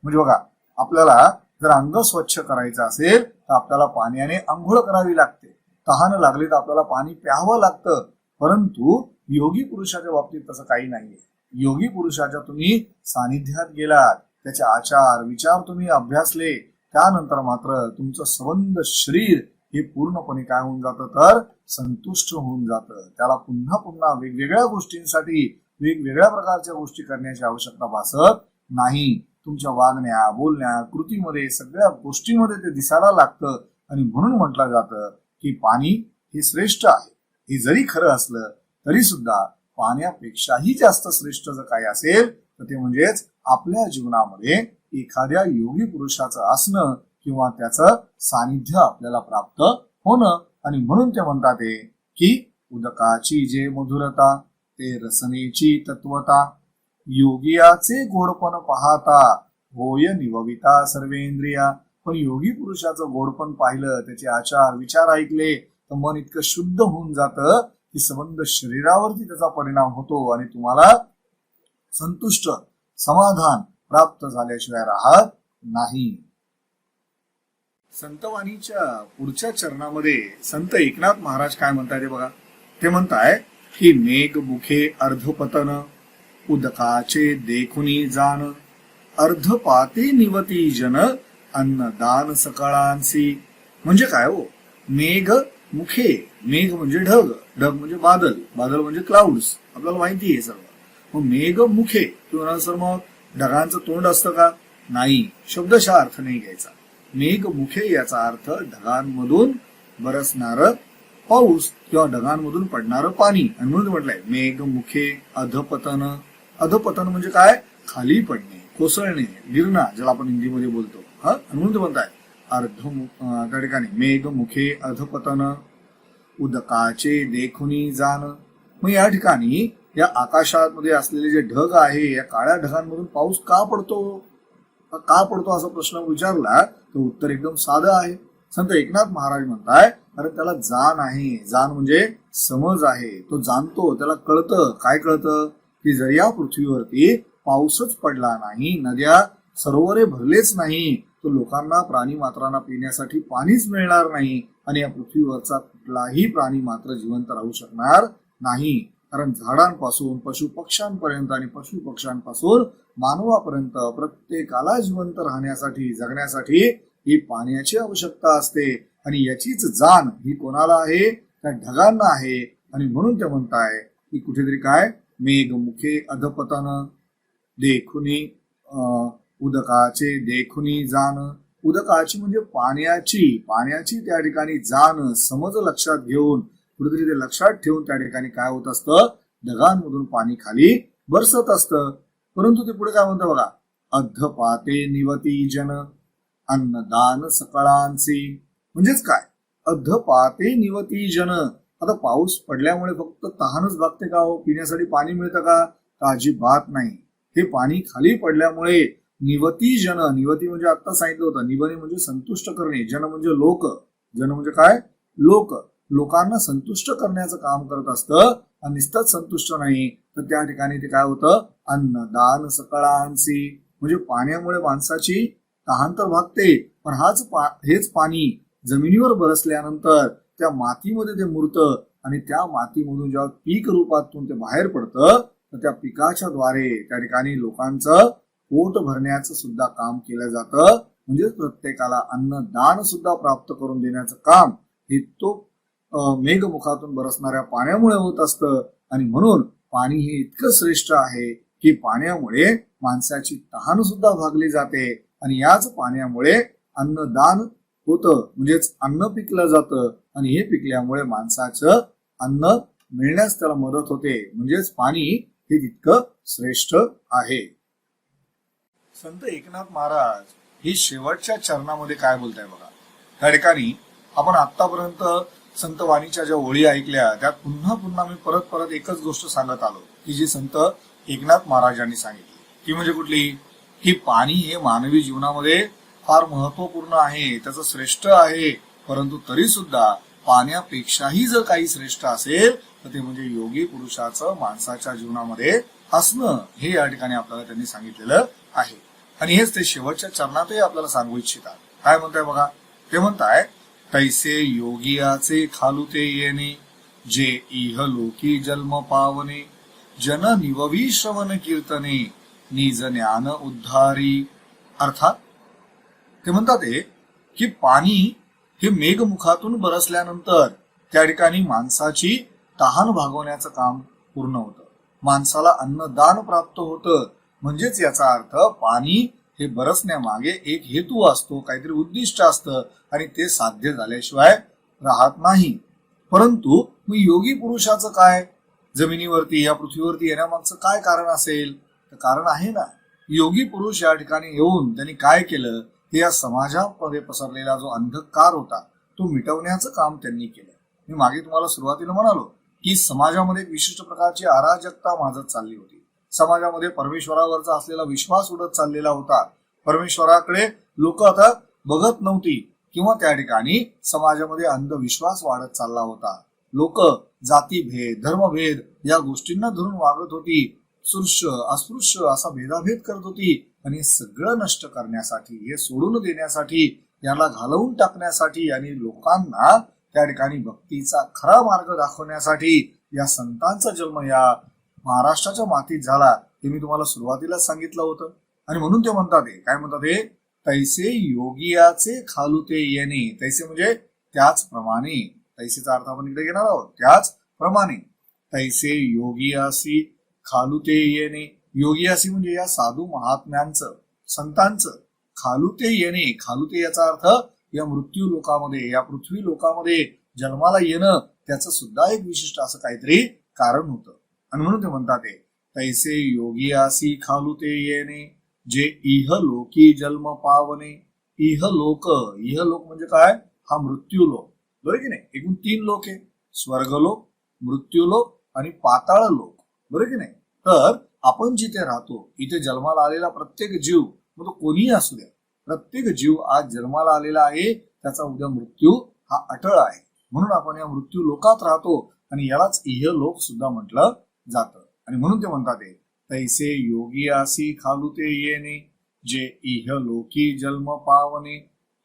म्हणजे बघा आपल्याला जर अंग स्वच्छ करायचं असेल तर आपल्याला पाण्याने आंघोळ करावी लागते, तहान लागली तर आपल्याला पाणी प्यावं लागतं. परंतु योगी पुरुषाच्या बाबतीत तसं काही नाहीये. योगी पुरुषाच्या तुम्ही सानिध्यात गेलात, त्याचे आचार विचार तुम्ही अभ्यासले, त्यानंतर मात्र तुमचं संबंध शरीर हे पूर्णपणे काय होऊन जातं? तर संतुष्ट होऊन जातं. त्याला पुन्हा पुन्हा वेगवेगळ्या गोष्टींसाठी वेगवेगळ्या प्रकारच्या गोष्टी करण्याची आवश्यकता भासत नाही. तुमच्या वागण्या बोलण्या कृतीमध्ये सगळ्या गोष्टींमध्ये ते दिसायला लागतं. आणि म्हणून म्हटलं जातं की पाणी हे श्रेष्ठ आहे. हे जरी खरं असलं तरी सुद्धा पाण्यापेक्षाही जास्त श्रेष्ठ जर काय असेल तर ते म्हणजेच आपल्या जीवनामध्ये एखाद्या योगी पुरुषाचं असणं किंवा त्याचं सानिध्य आपल्याला प्राप्त होणं. आणि म्हणून ते म्हणतात की उदकाची जे मधुरता ते रसनेची तत्वता योगियाचे गोडपण पाहता होय निवविता सर्वेंद्रिया. पण योगी पुरुषाचं गोडपण पाहिलं, त्याचे आचार विचार ऐकले तर मन इतकं शुद्ध होऊन जातं की संबंध शरीरावरती त्याचा परिणाम होतो आणि तुम्हाला संतुष्ट समाधान प्राप्त झाल्याशिवाय राहत नाही. संतवाणीच्या पुढच्या चरणामध्ये संत एकनाथ महाराज काय म्हणतात बघा. ते म्हणताय की मेघ मुखे अर्धपतन उदकाचे देखुनी जाण अर्धपाते निवती जन अन्नदान सकळांसी. म्हणजे काय हो? मेघ मुखे, मेघ म्हणजे ढग, ढग म्हणजे बादल, बादल म्हणजे क्लाउड्स, आपल्याला माहिती आहे सर्व. मग मेघ मुखे किंवा सर मग ढगांचं तोंड असतं का? नाही, शब्दशः अर्थ नाही घ्यायचा. मेघ मुखे याचा अर्थ ढगांमधून बरसणार पाऊस किंवा ढगांमधून पडणारं पाणी. आणि म्हणून म्हटलंय मेघ मुखे अधपतन. अधपतन म्हणजे काय? खाली पडणे, कोसळणे, गिरणा, ज्याला आपण हिंदीमध्ये बोलतो. म्हणून म्हणताय त्या ठिकाणी मेघ मुखे अधपतन उदकाचे देखुनी जाण. मग या ठिकाणी या आकाशामध्ये असलेले जे ढग आहे या काळ्या ढगांमधून पाऊस का पडतो? का पडतो असा प्रश्न विचारला तर उत्तर एकदम साधं आहे. संत एकनाथ महाराज म्हणताय, अरे त्याला जाण आहे. जाण म्हणजे समज आहे. तो जाणतो, त्याला कळतं. काय कळतं? की जर या पृथ्वीवरती पाऊसच पडला नाही, नद्या सरोवरे भरलेच नाही, तर लोकांना प्राणी मात्रांना पिण्यासाठी पाणीच मिळणार नाही आणि या पृथ्वीवरचा कुठलाही प्राणी मात्र जिवंत राहू शकणार नाही. कारण झाडांपासून पशु पक्ष्यांपर्यंत आणि पशु पक्ष्यांपासून मानवापर्यंत प्रत्येकाला जिवंत राहण्यासाठी, जगण्यासाठी ही पाण्याची आवश्यकता असते. आणि याचीच जाण ही कोणाला आहे? त्या ढगांना आहे. आणि म्हणून ते म्हणताय की कुठेतरी काय, मेघमुखे अधपतन देखुनी उदकाचे देखुनी जाण. उदकाची म्हणजे पाण्याची त्या ठिकाणी जाण, समज लक्षात घेऊन, कुठेतरी ते लक्षात ठेवून त्या ठिकाणी काय होत असतं? ढगांमधून पाणी खाली बरसत असतं. परंतु ते पुढे काय म्हणतं बघा, अधपाते निवती जन अन्नदान सकळांची. म्हणजेच काय? अधपाते निवती जन. आता पाऊस पडल्यामुळे फक्त तहानच भागते का हो? पिण्यासाठी पाणी मिळतं का? अजिबात नाही. हे पाणी खाली पडल्यामुळे निवती जन, निवती म्हणजे आता सांगितलं होतं, निवती म्हणजे संतुष्ट करणे, जन म्हणजे लोक, जन म्हणजे काय? लोक. लोकांना संतुष्ट करण्याचं काम करत असतं. आणि नुसतंच संतुष्ट नाही तर त्या ठिकाणी ते काय होतं? अन्नदान सकळांची. म्हणजे पाण्यामुळे माणसाची तहान तर भागते, पण हेच पाणी जमिनीवर बरसल्यानंतर त्या मातीमध्ये ते मुरतं आणि त्या मातीमधून जेव्हा पीक रूपातून ते बाहेर पडतं, तर त्या पिकाच्या द्वारे त्या ठिकाणी लोकांचं पोट भरण्याचं सुद्धा काम केलं जातं. म्हणजे प्रत्येकाला अन्नदान सुद्धा प्राप्त करून देण्याचं काम हे तो मेघमुखातून बरसणाऱ्या पाण्यामुळे होत असतं. आणि म्हणून पाणी हे इतकं श्रेष्ठ आहे की पाण्यामुळे माणसाची तहान सुद्धा भागली जाते. आणि याच पाण्यामुळे अन्नदान होतं, म्हणजेच अन्न पिकलं जातं. आणि हे पिकल्यामुळे माणसाचं अन्न मिळण्यास त्याला मदत होते. म्हणजेच पाणी हे तितकं श्रेष्ठ आहे. संत एकनाथ महाराज ही शेवटच्या चरणामध्ये काय बोलताय बघा. त्या ठिकाणी आपण आतापर्यंत संत वाणीच्या ज्या ओळी ऐकल्या त्यात पुन्हा पुन्हा मी परत परत एकच गोष्ट सांगत आलो की जी संत एकनाथ महाराजांनी सांगितली, ती म्हणजे कुठली? की पाणी हे मानवी जीवनामध्ये फार महत्वपूर्ण आहे, त्याचं श्रेष्ठ आहे. परंतु तरी सुद्धा पाण्यापेक्षाही जर काही श्रेष्ठ असेल तर ते म्हणजे योगी पुरुषाचं माणसाच्या जीवनामध्ये असणं, हे या ठिकाणी आपल्याला त्यांनी सांगितलेलं आहे. आणि हेच ते शेवटच्या चरणातही आपल्याला सांगू इच्छितात. काय म्हणताय बघा, ते म्हणताय, तैसे योगियाचे खालुते येणे, जे इह लोकी जन्म पावने, जन निववी श्रवण कीर्तने, निज ज्ञान उद्धारी. अर्थात ते म्हणतात की पाणी हे मेघमुखातून बरसल्यानंतर त्या ठिकाणी माणसाची तहान भागवण्याचं काम पूर्ण होतं, माणसाला अन्नदान प्राप्त होतं. म्हणजेच याचा अर्थ पाणी हे बरसण्यामागे एक हेतू असतो, काहीतरी उद्दिष्ट असतं आणि ते साध्य झाल्याशिवाय राहत नाही. परंतु मग योगी पुरुषाचं काय? जमिनीवरती या पृथ्वीवरती येण्यामागचं काय कारण असेल? तर कारण आहे ना, योगी पुरुष या ठिकाणी येऊन त्यांनी काय केलं, हे या समाजामध्ये पसरलेला जो अंधकार होता तो मिटवण्याचं काम त्यांनी केलं. मी मागे तुम्हाला सुरुवातीला म्हणालो की समाजामध्ये एक विशिष्ट प्रकारची अराजकता माजत चालली होती. समाजामध्ये परमेश्वरावरचा असलेला विश्वास उडत चाललेला होता. परमेश्वराकडे लोक आता बघत नव्हती किंवा त्या ठिकाणी समाजामध्ये अंधविश्वास वाढत चालला होता. लोक जातीभेद, धर्मभेद या गोष्टींना धरून वागत होती. स्पृश्य अस्पृश्य असा भेदाभेद करत होती. आणि हे सगळं नष्ट करण्यासाठी, हे सोडून देण्यासाठी, याला घालवून टाकण्यासाठी आणि लोकांना त्या ठिकाणी भक्तीचा खरा मार्ग दाखवण्यासाठी या संतांचा जन्म या महाराष्ट्राच्या मातीत झाला. हे मी तुम्हाला सुरुवातीलाच सांगितलं होतं. आणि म्हणून ते म्हणतात, काय म्हणतात हे, तैसे योगियाचे खालुते येणे. तैसे म्हणजे त्याचप्रमाणे, तैसेचा अर्थ आपण इकडे घेणार आहोत, त्याचप्रमाणे. तैसे योगियासी खालुते येणे. योगियासी म्हणजे या साधू महात्म्यांचं, संतांचं खालुते येणे. खालुते याचा अर्थ या मृत्यू लोकामध्ये, या पृथ्वी लोकामध्ये जन्माला येणं, त्याचं सुद्धा एक विशिष्ट असं काहीतरी कारण होतं. आणि म्हणून ते म्हणतात तैसे योगियासी खालुते येणे, जे इह लोकी जन्म पावने. इह लोक म्हणजे काय? हा मृत्यू लोक, बरोबर की नाही? एकूण 3 लोक आहे, स्वर्गलोक, मृत्यूलोक आणि पाताळ लोक, बरोबर की नाही? तर आपण जिथे राहतो, इथे जन्माला आलेला प्रत्येक जीव, मग तो कोणीही असू द्या, प्रत्येक जीव आज जन्माला आलेला आहे, त्याचा उद्या मृत्यू हा अटळ आहे. म्हणून आपण या मृत्यू लोकात राहतो आणि यालाच इहलोक सुद्धा म्हटलं जातं. आणि म्हणून ते म्हणतात तैसे योगी आसी खालुते येणे, जे इहलोकी जन्म पावणे.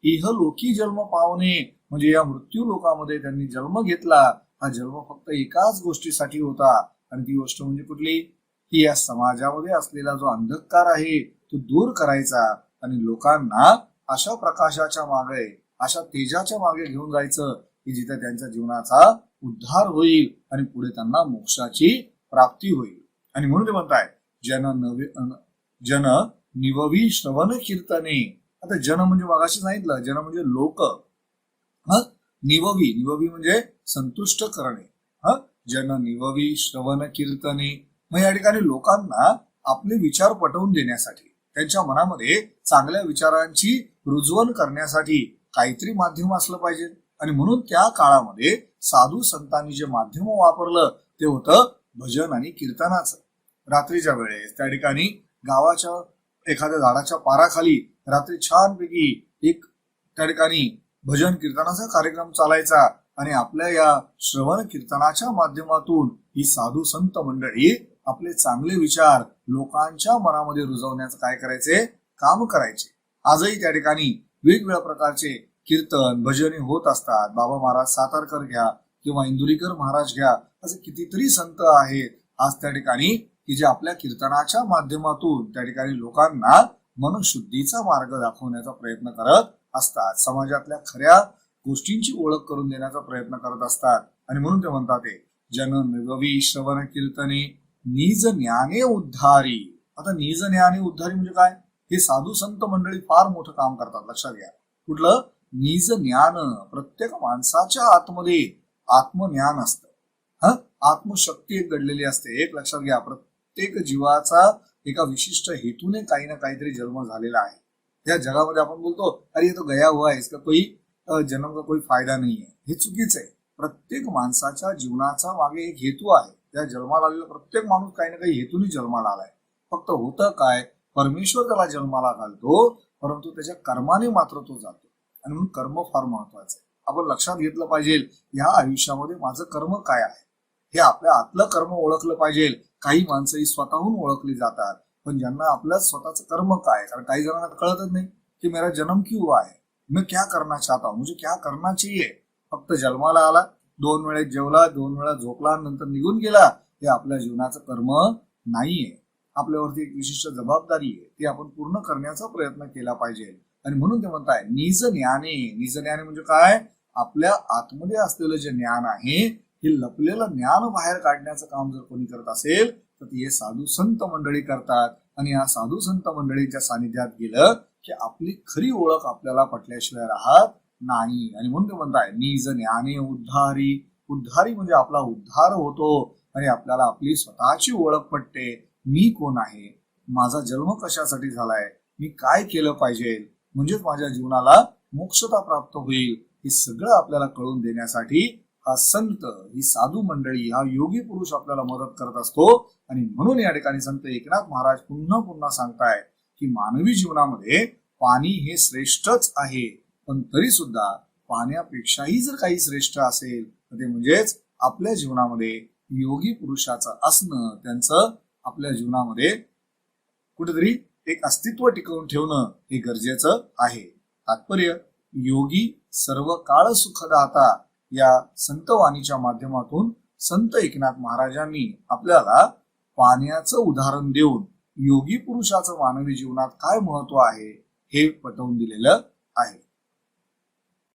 इहलोकी जन्म पावणे म्हणजे या मृत्यू लोकामध्ये त्यांनी जन्म घेतला. हा जन्म फक्त एकाच गोष्टीसाठी होता आणि ती गोष्ट म्हणजे कुठली, की या समाजामध्ये असलेला जो अंधकार आहे तो दूर करायचा आणि लोकांना अशा प्रकाशाच्या मागे, अशा तेजाच्या मागे घेऊन जायचं की जिथे त्यांच्या जीवनाचा उद्धार होईल आणि पुढे त्यांना मोक्षाची प्राप्ती होईल. आणि म्हणून ते म्हणताय जन निववी श्रवण कीर्तने. आता जन म्हणजे मगाशी सांगितलं, जन म्हणजे लोक, निववी निववी म्हणजे संतुष्ट करणे. जन निववी श्रवण कीर्तने मग या ठिकाणी लोकांना आपले विचार पटवून देण्यासाठी, त्यांच्या मनामध्ये चांगल्या विचारांची रुजवण करण्यासाठी काहीतरी माध्यम असलं पाहिजे. आणि म्हणून त्या काळामध्ये साधू संतांनी जे माध्यम वापरलं ते होतं भजन आणि कीर्तनाचं. रात्रीच्या वेळेस त्या ठिकाणी गावाच्या एखाद्या झाडाच्या पाराखाली रात्री छानपैकी एक त्या ठिकाणी भजन कीर्तनाचा कार्यक्रम चालायचा आणि आपल्या या श्रवण कीर्तनाच्या माध्यमातून ही साधू संत मंडळी आपले चांगले विचार लोकांच्या मनामध्ये रुजवण्याचं काय करायचे, काम करायचे. आजही त्या ठिकाणी वेगवेगळ्या प्रकारचे कीर्तन भजने होत असतात. बाबा महाराज सातारकर घ्या किंवा इंदुरीकर महाराज घ्या, असे कितीतरी संत आहेत आज त्या ठिकाणी की जे आपल्या कीर्तनाच्या माध्यमातून त्या ठिकाणी लोकांना मनशुद्धीचा मार्ग दाखवण्याचा प्रयत्न करत असतात, समाजातल्या खऱ्या गोष्टींची ओळख करून देण्याचा प्रयत्न करत असतात. आणि म्हणून ते म्हणतात जन निववी श्रवण कीर्तने निज ज्ञाने उद्धारी. आता निज ज्ञाने उद्धारी म्हणजे काय, हे साधू संत मंडळी फार मोठं काम करतात. लक्षात घ्या, कुठलं निज ज्ञान. प्रत्येक माणसाच्या आतमध्ये आत्मज्ञान असतं, आत्मशक्ती एक घडलेली असते. एक लक्षात घ्या, प्रत्येक जीवाचा एका विशिष्ट हेतूने काही ना काहीतरी जन्म झालेला आहे. या जगामध्ये आपण बोलतो अरे ये तो गया हुआ है, इसका कोई जन्म का कोई फायदा नाही आहे. हे चुकीचं आहे. प्रत्येक माणसाच्या जीवनाचा मागे एक हेतू आहे. त्या जन्माला आलेला प्रत्येक माणूस काही ना काही हेतूने जन्माला आलाय. फक्त होतं काय, परमेश्वर त्याला जन्माला घालतो, परंतु त्याच्या कर्माने मात्र तो जातो. आणि म्हणून कर्म फार महत्वाचं आहे. आपण लक्षात घेतलं पाहिजे या आयुष्यामध्ये माझं कर्म काय आहे, हे आपल्या आतलं कर्म ओळखलं पाहिजे. काही माणसंही स्वतःहून ओळखली जातात, पण ज्यांना आपलं स्वतःचं कर्म काय, कारण काही जणांना कळतच नाही की मेरा जन्म क्यों आया, मैं क्या करना चाहता हूं, मुझे क्या करना चाहिए. फक्त जन्माला आला, 2 वेळेस जेवला, 2 वेळा झोपला, नंतर निघून गेला, हे आपल्या जीवनाचं कर्म नाहीये. आपल्यावरती एक विशिष्ट जबाबदारी आहे, ती आपण पूर्ण करण्याचा प्रयत्न केला पाहिजे. आणि म्हणून ते म्हणताय निज ज्ञाने. निज ज्ञाने म्हणजे काय, आपल्या आतमध्ये असलेलं जे ज्ञान आहे हे लपलेलं ज्ञान बाहेर काढण्याचं काम जर कोणी करत असेल तर ते साधू संत मंडळी करतात. आणि या साधू संत मंडळीच्या सानिध्यात गेलं की आपली खरी ओळख आपल्याला पटल्याशिवाय राहत नाही. आणि म्हणून ते म्हणताय निज ज्ञाने उद्धारी. उद्धारी म्हणजे आपला उद्धार होतो आणि आपल्याला आपली स्वतःची ओळख पटते. मी कोण आहे, माझा जन्म कशासाठी झालाय, मी काय केलं पाहिजे म्हणजेच माझ्या जीवनाला मोक्षता प्राप्त होईल, हे सगळं आपल्याला कळून देण्यासाठी हा संत, ही साधू मंडळी, हा योगी पुरुष आपल्याला मदत करत असतो. आणि म्हणून या ठिकाणी संत एकनाथ महाराज पुन्हा पुन्हा सांगताय की मानवी जीवनामध्ये पाणी हे श्रेष्ठच आहे, पण तरी सुद्धा पाण्यापेक्षाही जर काही श्रेष्ठ असेल तर ते म्हणजेच आपल्या जीवनामध्ये योगी पुरुषाचं असणं, त्यांचं आपल्या जीवनामध्ये कुठेतरी एक अस्तित्व टिकवून ठेवणं हे गरजेचं आहे. तात्पर्य, योगी सर्व काळ सुखदाता या संतवाणीच्या माध्यमातून संत एकनाथ महाराजांनी आपल्याला पाण्याचं उदाहरण देऊन योगी पुरुषाचं मानवी जीवनात काय महत्व आहे हे पटवून दिलेलं आहे.